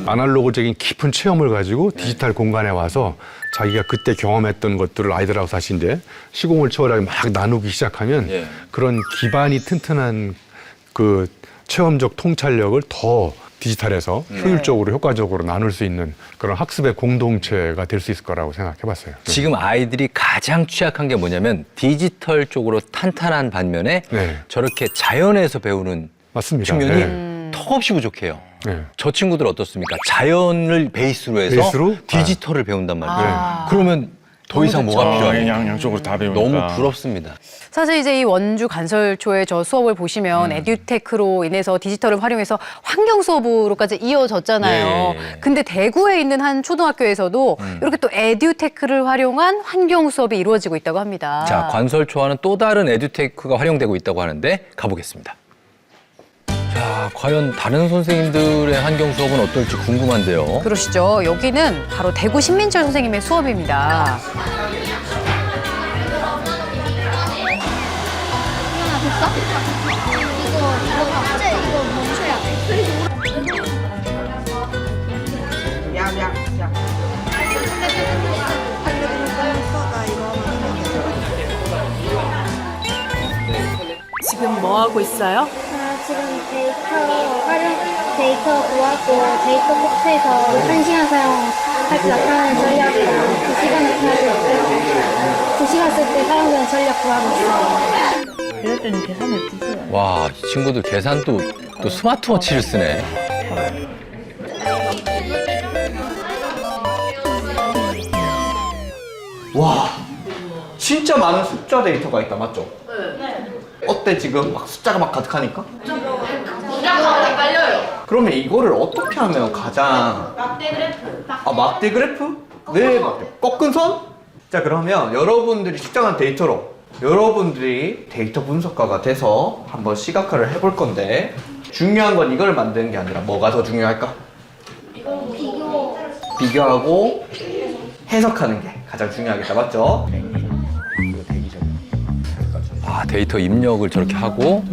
아날로그적인 깊은 체험을 가지고 디지털 공간에 와서 자기가 그때 경험했던 것들을 아이들하고 다시 이제 시공을 초월하게 막 나누기 시작하면 예. 그런 기반이 튼튼한 그 체험적 통찰력을 더 디지털에서 효율적으로 효과적으로 나눌 수 있는 그런 학습의 공동체가 될 수 있을 거라고 생각해 봤어요. 지금 아이들이 가장 취약한 게 뭐냐면 디지털 쪽으로 탄탄한 반면에 네. 저렇게 자연에서 배우는 맞습니다. 측면이 네. 턱없이 부족해요. 네. 저 친구들 어떻습니까? 자연을 베이스로 해서 베이스로? 디지털을 배운단 말이에요. 아. 그러면 더 이상 뭐가 필요하냐. 양쪽으로 다 배우니까. 너무 부럽습니다. 사실 이제 이 원주 간설초의 저 수업을 보시면 에듀테크로 인해서 디지털을 활용해서 환경 수업으로까지 이어졌잖아요. 예. 근데 대구에 있는 한 초등학교에서도 이렇게 또 에듀테크를 활용한 환경 수업이 이루어지고 있다고 합니다. 자, 관설초와는 또 다른 에듀테크가 활용되고 있다고 하는데 가보겠습니다. 자, 과연 다른 선생님들의 환경 수업은 어떨지 궁금한데요. 그러시죠. 여기는 바로 대구 신민철 선생님의 수업입니다. 지금 뭐 하고 있어요? 지금 데이터 구하고 데이터 복사해서 1시간 사용할 때 나타나는 전략이랑 2시간 나타날 때 2시간 쓸 때 사용되는 전략 구하고 있어요. 이럴 때는 계산을 주세요. 와, 이 친구들 계산도 또 스마트워치를 쓰네. 와, 진짜 많은 숫자 데이터가 있다, 맞죠? 네. 어때 지금 막 숫자가 막 가득하니까? 숫자가 헷갈려요. 그러면 이거를 어떻게 하면 가장 막대 그래프. 막대 그래프? 네, 막대. 꺾은 선? 자, 그러면 여러분들이 측정한 데이터로 여러분들이 데이터 분석가가 돼서 한번 시각화를 해볼 건데 중요한 건 이걸 만드는 게 아니라 뭐가 더 중요할까? 비교하고 해석하는 게 가장 중요하겠다, 맞죠? 아, 데이터 입력을 저렇게 하고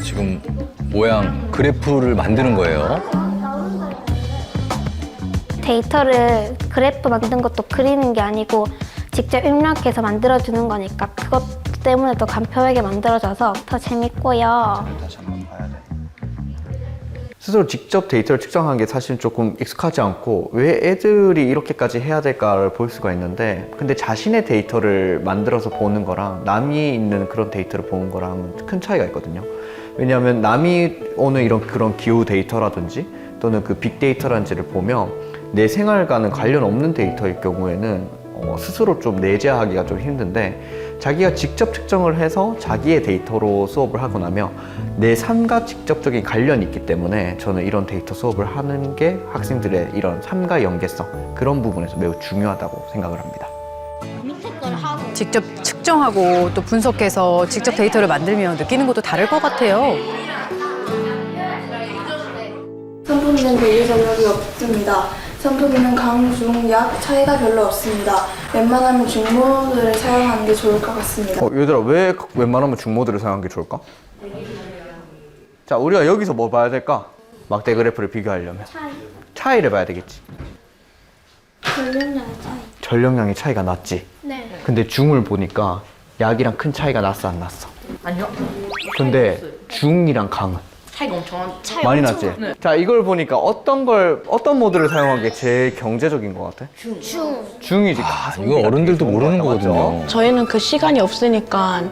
지금 모양 그래프를 만드는 거예요. 데이터를 그래프 만든 것도 그리는 게 아니고 직접 입력해서 만들어주는 거니까 그것 때문에 더 간편하게 만들어져서 더 재밌고요. 다시 한번 봐야 돼. 스스로 직접 데이터를 측정한 게 사실 조금 익숙하지 않고 왜 애들이 이렇게까지 해야 될까를 볼 수가 있는데 근데 자신의 데이터를 만들어서 보는 거랑 남이 있는 그런 데이터를 보는 거랑 큰 차이가 있거든요. 왜냐하면 남이 오는 이런 그런 기후 데이터라든지 또는 그 빅데이터라든지를 보면 내 생활과는 관련 없는 데이터일 경우에는 스스로 좀 내재하기가 좀 힘든데 자기가 직접 측정을 해서 자기의 데이터로 수업을 하고 나면 내 삶과 직접적인 관련이 있기 때문에 저는 이런 데이터 수업을 하는 게 학생들의 이런 삶과 연계성 그런 부분에서 매우 중요하다고 생각을 합니다. 직접 측정하고 또 분석해서 직접 데이터를 만들면 느끼는 것도 다를 것 같아요. 선풍기는 대기 전력이 없습니다. 선풍기는 강, 중, 약 차이가 별로 없습니다. 웬만하면 중모드를 사용하는 게 좋을 것 같습니다. 얘들아 왜 웬만하면 중모드를 사용하는 게 좋을까? 자, 우리가 여기서 뭐 봐야 될까? 막대 그래프를 비교하려면 차이를 봐야 되겠지. 전력량의 차이. 전력량의 차이가 났지? 네. 근데 중을 보니까 약이랑 큰 차이가 났어 안 났어? 아니요. 근데 중이랑 강은? 중이랑 강은? 아니요. 차이가 났어. 차이가 엄청 많이 났지? 네. 자, 이걸 보니까 어떤 모드를 사용한 게 제일 경제적인 것 같아? 중이지. 이거 어른들도 모르는 거거든요. 저희는 그 시간이 없으니까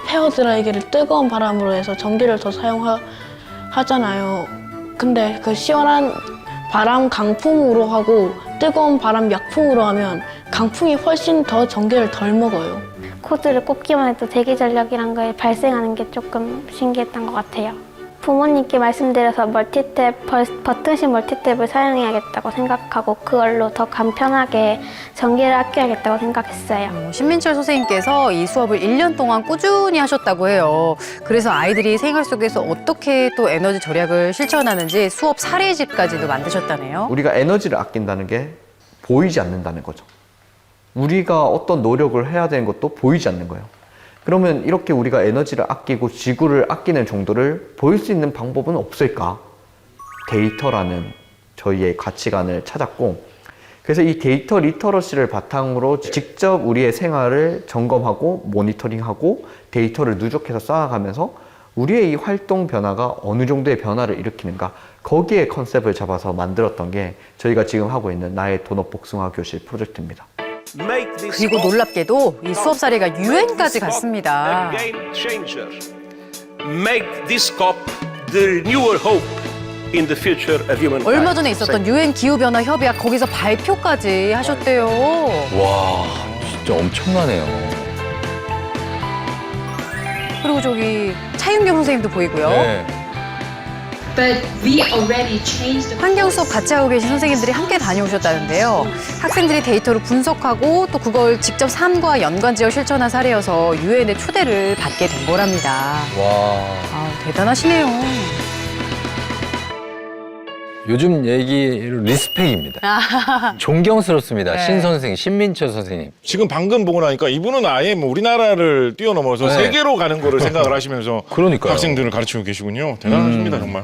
헤어드라이기를 뜨거운 바람으로 해서 전기를 더 사용하잖아요. 근데 그 시원한 바람 강풍으로 하고 뜨거운 바람 약풍으로 하면 강풍이 훨씬 더 전기를 덜 먹어요. 코드를 꼽기만 해도 대기 전력이란 걸 발생하는 게 조금 신기했던 것 같아요. 부모님께 말씀드려서 멀티탭, 버튼식 멀티탭을 사용해야겠다고 생각하고 그걸로 더 간편하게 전기를 아껴야겠다고 생각했어요. 신민철 선생님께서 이 수업을 1년 동안 꾸준히 하셨다고 해요. 그래서 아이들이 생활 속에서 어떻게 또 에너지 절약을 실천하는지 수업 사례집까지도 만드셨다네요. 우리가 에너지를 아낀다는 게 보이지 않는다는 거죠. 우리가 어떤 노력을 해야 되는 것도 보이지 않는 거예요. 그러면 이렇게 우리가 에너지를 아끼고 지구를 아끼는 정도를 보일 수 있는 방법은 없을까? 데이터라는 저희의 가치관을 찾았고, 그래서 이 데이터 리터러시를 바탕으로 직접 우리의 생활을 점검하고 모니터링하고 데이터를 누적해서 쌓아가면서 우리의 이 활동 변화가 어느 정도의 변화를 일으키는가, 거기에 컨셉을 잡아서 만들었던 게 저희가 지금 하고 있는 나의 돈업 복숭아 교실 프로젝트입니다. 그리고 놀랍게도 이 수업 사례가 유엔까지 갔습니다. 얼마 전에 있었던 유엔 기후변화 협약 거기서 발표까지 하셨대요. 와, 진짜 엄청나네요. 그리고 저기 차윤경 선생님도 보이고요. 네. 환경 수업 같이 하고 계신 선생님들이 함께 다녀오셨다는데요. 학생들이 데이터를 분석하고 또 그걸 직접 삶과 연관지어 실천한 사례여서 유엔의 초대를 받게 된 거랍니다. 와. 대단하시네요. 요즘 얘기로 리스펙입니다. 존경스럽습니다. 네. 신 선생, 신민철 선생님. 지금 방금 보고 나니까 이분은 아예 뭐 우리나라를 뛰어넘어서 네. 세계로 가는 거를 생각을 하시면서 그러니까요. 학생들을 가르치고 계시군요. 대단하십니다, 정말.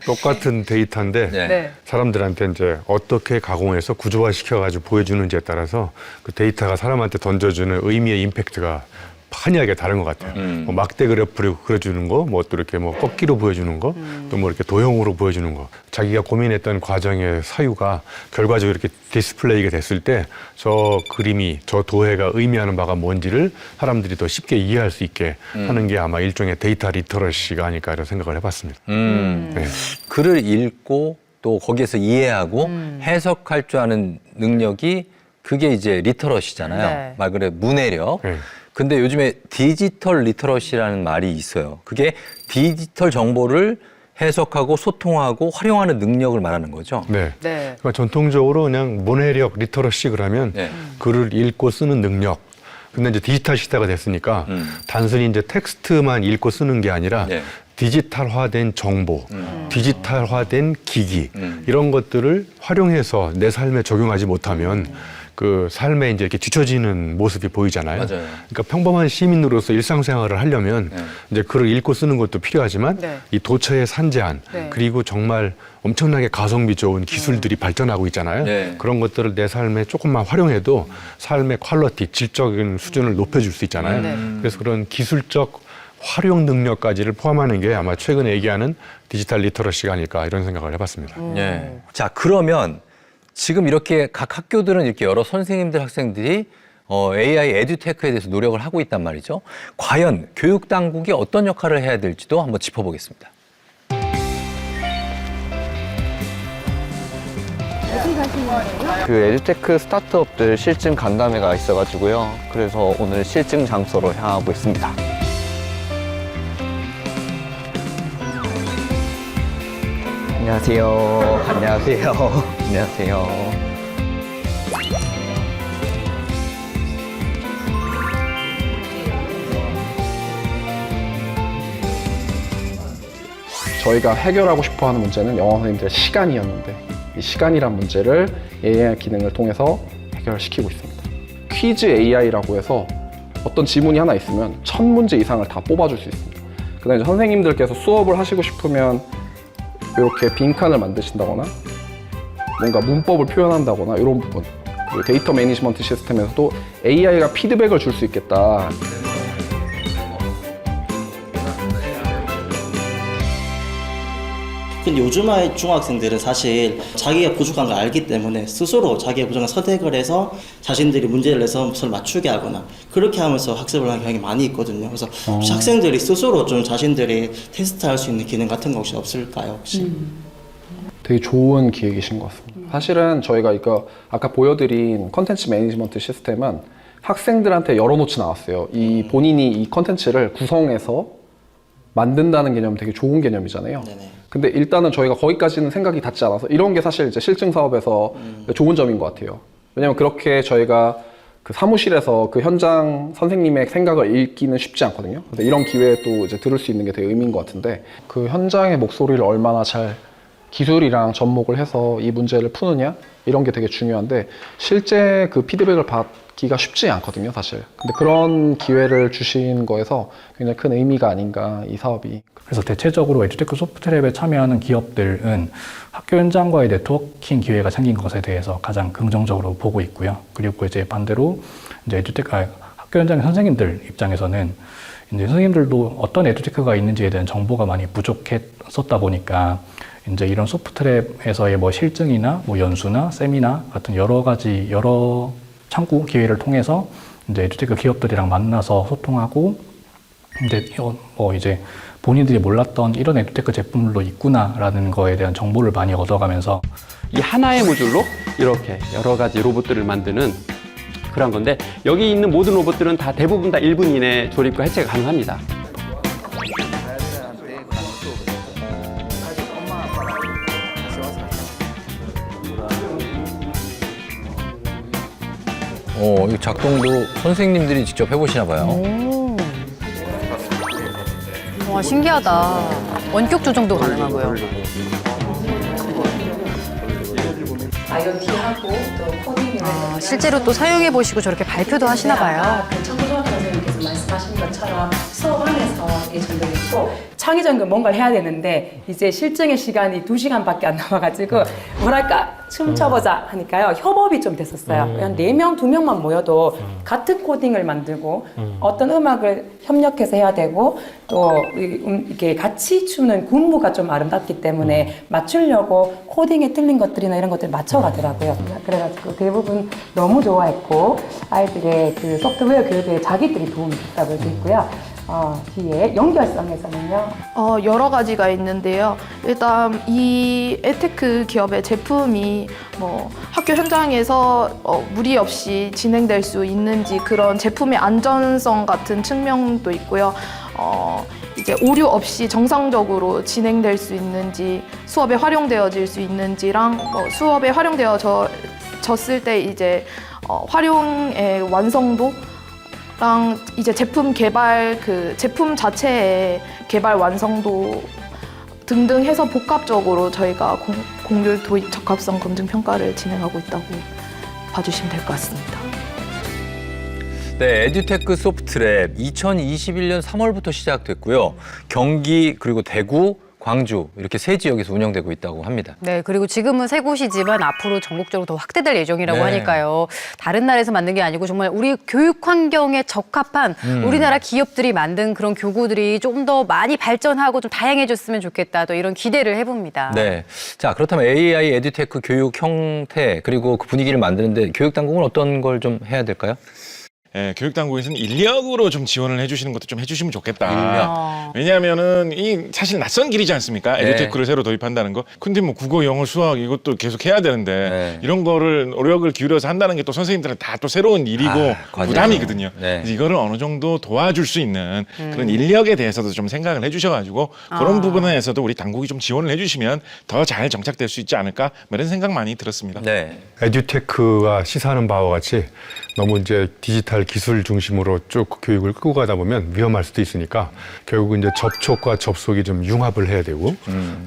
똑같은 데이터인데 네. 사람들한테 이제 어떻게 가공해서 구조화시켜가지고 보여주는지에 따라서 그 데이터가 사람한테 던져주는 의미의 임팩트가 환하게 다른 것 같아요. 뭐 막대 그래프로 그려주는 거, 뭐 또 이렇게 뭐 꺾기로 보여주는 거, 또 뭐 이렇게 도형으로 보여주는 거. 자기가 고민했던 과정의 사유가 결과적으로 이렇게 디스플레이가 됐을 때 저 그림이, 저 도해가 의미하는 바가 뭔지를 사람들이 더 쉽게 이해할 수 있게 하는 게 아마 일종의 데이터 리터러시가 아닐까 이런 생각을 해봤습니다. 네. 글을 읽고 또 거기에서 이해하고 해석할 줄 아는 능력이 그게 이제 리터러시잖아요. 네. 말 그대로 문해력. 네. 근데 요즘에 디지털 리터러시라는 말이 있어요. 그게 디지털 정보를 해석하고 소통하고 활용하는 능력을 말하는 거죠. 네. 네. 그러니까 전통적으로 그냥 문해력 리터러시 그러면 네. 글을 읽고 쓰는 능력. 근데 이제 디지털 시대가 됐으니까 단순히 이제 텍스트만 읽고 쓰는 게 아니라 네. 디지털화된 정보, 디지털화된 기기 이런 것들을 활용해서 내 삶에 적용하지 못하면 그 삶에 이제 이렇게 뒤처지는 모습이 보이잖아요. 맞아요. 그러니까 평범한 시민으로서 일상생활을 하려면 이제 글을 읽고 쓰는 것도 필요하지만 네. 이 도처의 산재한 네. 그리고 정말 엄청나게 가성비 좋은 기술들이 발전하고 있잖아요. 네. 그런 것들을 내 삶에 조금만 활용해도 삶의 퀄리티, 질적인 수준을 높여줄 수 있잖아요. 네. 그래서 그런 기술적 활용 능력까지를 포함하는 게 아마 최근에 얘기하는 디지털 리터러시가 아닐까 이런 생각을 해봤습니다. 네. 자, 그러면 지금 이렇게 각 학교들은 이렇게 여러 선생님들, 학생들이 AI 에듀테크에 대해서 노력을 하고 있단 말이죠. 과연 교육 당국이 어떤 역할을 해야 될지도 한번 짚어보겠습니다. 그 에듀테크 스타트업들 실증 간담회가 있어가지고요. 그래서 오늘 실증 장소로 향하고 있습니다. 안녕하세요. 안녕하세요. 안녕하세요. 저희가 해결하고 싶어하는 문제는 영어 선생님들의 시간이었는데 이 시간이란 문제를 AI 기능을 통해서 해결시키고 있습니다. 퀴즈 AI라고 해서 어떤 지문이 하나 있으면 1000문제 이상을 다 뽑아줄 수 있습니다. 그다음에 선생님들께서 수업을 하시고 싶으면 이렇게 빈칸을 만드신다거나 뭔가 문법을 표현한다거나 이런 부분, 그리고 데이터 매니지먼트 시스템에서도 AI가 피드백을 줄 수 있겠다. 근데 요즘의 중학생들은 사실 자기가 부족한 걸 알기 때문에 스스로 자기가 부족한 선택을 해서 자신들이 문제를 내서 서로 맞추게 하거나 그렇게 하면서 학습을 하는 경향이 많이 있거든요. 그래서 혹시 학생들이 스스로 좀 자신들이 테스트할 수 있는 기능 같은 거 혹시 없을까요? 혹시? 되게 좋은 기획이신 것 같습니다. 사실은 저희가 이거 아까 보여드린 컨텐츠 매니지먼트 시스템은 학생들한테 열어놓지 않았어요. 이 본인이 이 컨텐츠를 구성해서 만든다는 개념은 되게 좋은 개념이잖아요. 네네. 근데 일단은 저희가 거기까지는 생각이 닿지 않아서 이런 게 사실 이제 실증 사업에서 좋은 점인 것 같아요. 왜냐면 그렇게 저희가 그 사무실에서 그 현장 선생님의 생각을 읽기는 쉽지 않거든요. 근데 이런 기회에 또 이제 들을 수 있는 게 되게 의미인 것 같은데 그 현장의 목소리를 얼마나 잘 기술이랑 접목을 해서 이 문제를 푸느냐 이런 게 되게 중요한데 실제 그 피드백을 받기가 쉽지 않거든요, 사실. 근데 그런 기회를 주신 거에서 굉장히 큰 의미가 아닌가 이 사업이. 그래서 대체적으로 에듀테크 소프트랩에 참여하는 기업들은 학교 현장과의 네트워킹 기회가 생긴 것에 대해서 가장 긍정적으로 보고 있고요. 그리고 이제 반대로 이제 학교 현장의 선생님들 입장에서는 이제 선생님들도 어떤 에듀테크가 있는지에 대한 정보가 많이 부족했었다 보니까 이제 이런 소프트랩에서의 뭐 실증이나 뭐 연수나 세미나 같은 여러 창구 기회를 통해서 이제 에듀테크 기업들이랑 만나서 소통하고 이제 본인들이 몰랐던 이런 에듀테크 제품들도 있구나라는 거에 대한 정보를 많이 얻어가면서 이 하나의 모듈로 이렇게 여러 가지 로봇들을 만드는 그런 건데 여기 있는 모든 로봇들은 다 대부분 다 1분 이내 조립과 해체가 가능합니다. 이 작동도 선생님들이 직접 해보시나 봐요. 와, 신기하다. 원격 조정도 가능하고요. IoT하고 또 코딩을 실제로 또 사용해 보시고 저렇게 발표도 하시나 봐요. 청소년 선생님께서 말씀하신 것처럼 수업 안에서 예전도 있고 창의적인 뭔가를 해야 되는데 이제 실증의 시간이 2시간밖에 안 남아가지고 뭐랄까 춤춰보자 하니까요 협업이 좀 됐었어요. 그냥 4명, 2명만 모여도 같은 코딩을 만들고 어떤 음악을 협력해서 해야 되고 또 이렇게 같이 추는 군무가 좀 아름답기 때문에 맞추려고 코딩에 틀린 것들이나 이런 것들 맞춰가더라고요. 그래가지고 대부분 너무 좋아했고 아이들의 그 소프트웨어 교육에 자기들이 도움이 됐다고 했고요. 뒤에 연결성에서는요? 여러 가지가 있는데요. 일단 이 에테크 기업의 제품이 뭐 학교 현장에서 무리 없이 진행될 수 있는지 그런 제품의 안전성 같은 측면도 있고요. 이제 오류 없이 정상적으로 진행될 수 있는지 수업에 활용되어질 수 있는지랑 수업에 활용되어졌을 때 이제 활용의 완성도 랑 이제 제품 개발 제품 자체의 개발 완성도 등등 해서 복합적으로 저희가 공률 도입 적합성 검증 평가를 진행하고 있다고 봐주시면 될 것 같습니다. 네, 에듀테크 소프트랩 2021년 3월부터 시작됐고요. 경기 그리고 대구, 광주 이렇게 세 지역에서 운영되고 있다고 합니다. 네, 그리고 지금은 세 곳이지만 앞으로 전국적으로 더 확대될 예정이라고 하니까요. 다른 나라에서 만든 게 아니고 정말 우리 교육 환경에 적합한 우리나라 기업들이 만든 그런 교구들이 조금 더 많이 발전하고 좀 다양해졌으면 좋겠다. 또 이런 기대를 해봅니다. 네, 자 그렇다면 AI 에듀테크 교육 형태 그리고 그 분위기를 만드는데 교육 당국은 어떤 걸 좀 해야 될까요? 예, 교육당국에서는 인력으로 좀 지원을 해주시는 것도 좀 해주시면 좋겠다. 왜냐하면은 이 사실 낯선 길이지 않습니까? 에듀테크를 새로 도입한다는 거. 근데 뭐 국어, 영어, 수학 이것도 계속 해야 되는데 이런 거를 노력을 기울여서 한다는 게 또 선생님들은 다 또 새로운 일이고 부담이거든요. 그래서 이거를 어느 정도 도와줄 수 있는 그런 인력에 대해서도 좀 생각을 해주셔가지고 그런 부분에서도 우리 당국이 좀 지원을 해주시면 더 잘 정착될 수 있지 않을까 이런 생각 많이 들었습니다. 에듀테크가 시사하는 바와 같이 너무 이제 디지털 기술 중심으로 쭉 교육을 끌고 가다 보면 위험할 수도 있으니까 결국은 이제 접촉과 접속이 좀 융합을 해야 되고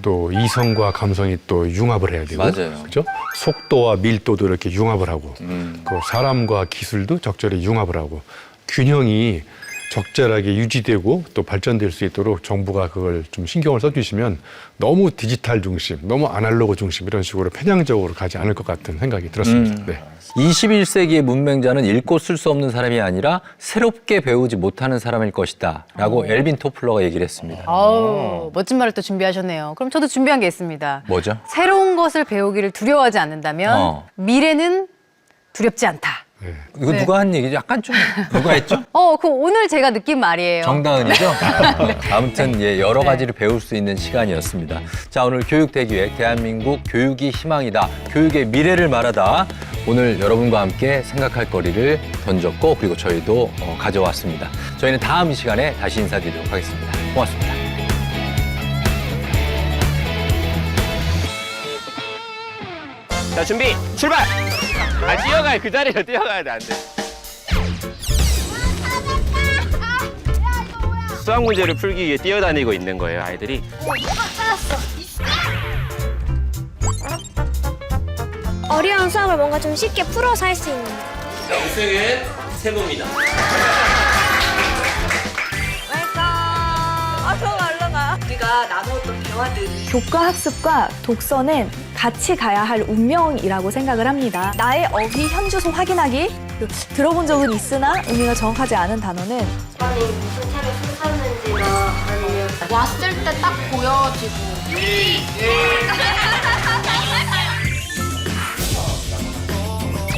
또 이성과 감성이 또 융합을 해야 되고 그렇죠? 속도와 밀도도 이렇게 융합을 하고 그 사람과 기술도 적절히 융합을 하고 균형이 적절하게 유지되고 또 발전될 수 있도록 정부가 그걸 좀 신경을 써주시면 너무 디지털 중심, 너무 아날로그 중심 이런 식으로 편향적으로 가지 않을 것 같은 생각이 들었습니다. 네. 21세기의 문맹자는 읽고 쓸 수 없는 사람이 아니라 새롭게 배우지 못하는 사람일 것이다 라고 엘빈 토플러가 얘기를 했습니다. 아우, 멋진 말을 또 준비하셨네요. 그럼 저도 준비한 게 있습니다. 뭐죠? 새로운 것을 배우기를 두려워하지 않는다면 미래는 두렵지 않다. 이거 누가 한 얘기죠? 약간 좀 누가 했죠? 그 오늘 제가 느낀 말이에요. 정다은이죠? 아무튼 예, 여러 가지를 배울 수 있는 시간이었습니다. 자, 오늘 교육대기획 대한민국 교육이 희망이다. 교육의 미래를 말하다. 오늘 여러분과 함께 생각할 거리를 던졌고 그리고 저희도 가져왔습니다. 저희는 다음 시간에 다시 인사드리도록 하겠습니다. 고맙습니다. 자, 준비, 출발! 뛰어가야 그 자리로 뛰어가야 돼, 안 돼. 수학 문제를 풀기 위해 뛰어다니고 있는 거예요, 아이들이. 어려운 수학을 뭔가 좀 쉽게 풀어서 할 수 있는. 자, 우승은 세모입니다. 우리가 나누었던 대화들이 교과 학습과 독서는 같이 가야 할 운명이라고 생각을 합니다. 나의 어휘 현주소 확인하기 들어본 적은 있으나 의미가 정확하지 않은 단어는 아니 무슨 책을 쓰셨는지나 아니면 왔을 때 딱 보여지고.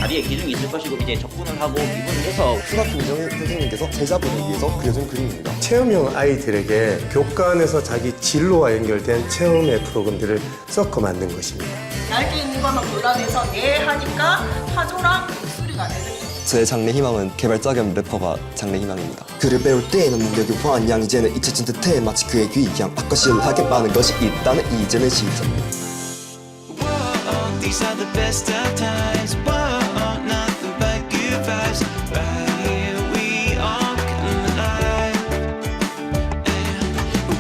자리에 기준이 있을 것이고 이제 접근을 하고 기분을 해서 수학 교정 선생님께서 제자분을 위해서 그려준 그림입니다. 체험형 아이들에게 교과안에서 자기 진로와 연결된 체험의 프로그램들을 섞어 만든 것입니다. 날개 있는 것만 골라내서 네 하니까 파조랑 목소리가 되는 제 장래 희망은 개발자 겸 래퍼가 장래 희망입니다. 글을 배울 때는 능력이 환양 이제는 잊혀진 듯해 마치 그의 귀향 아까 실하게 많은 것이 있다는 이제는 시점. These are the best of times. Whoa, nothing but good vibes. Right here we all come alive. And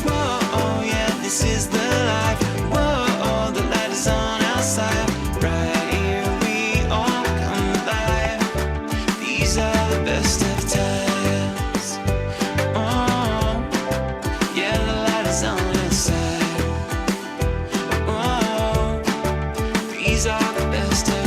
whoa, yeah, this is the life. Whoa, the light is on outside. Right here we all come alive. These are the best of times. Oh, yeah, the light is on outside. Oh, these are the best of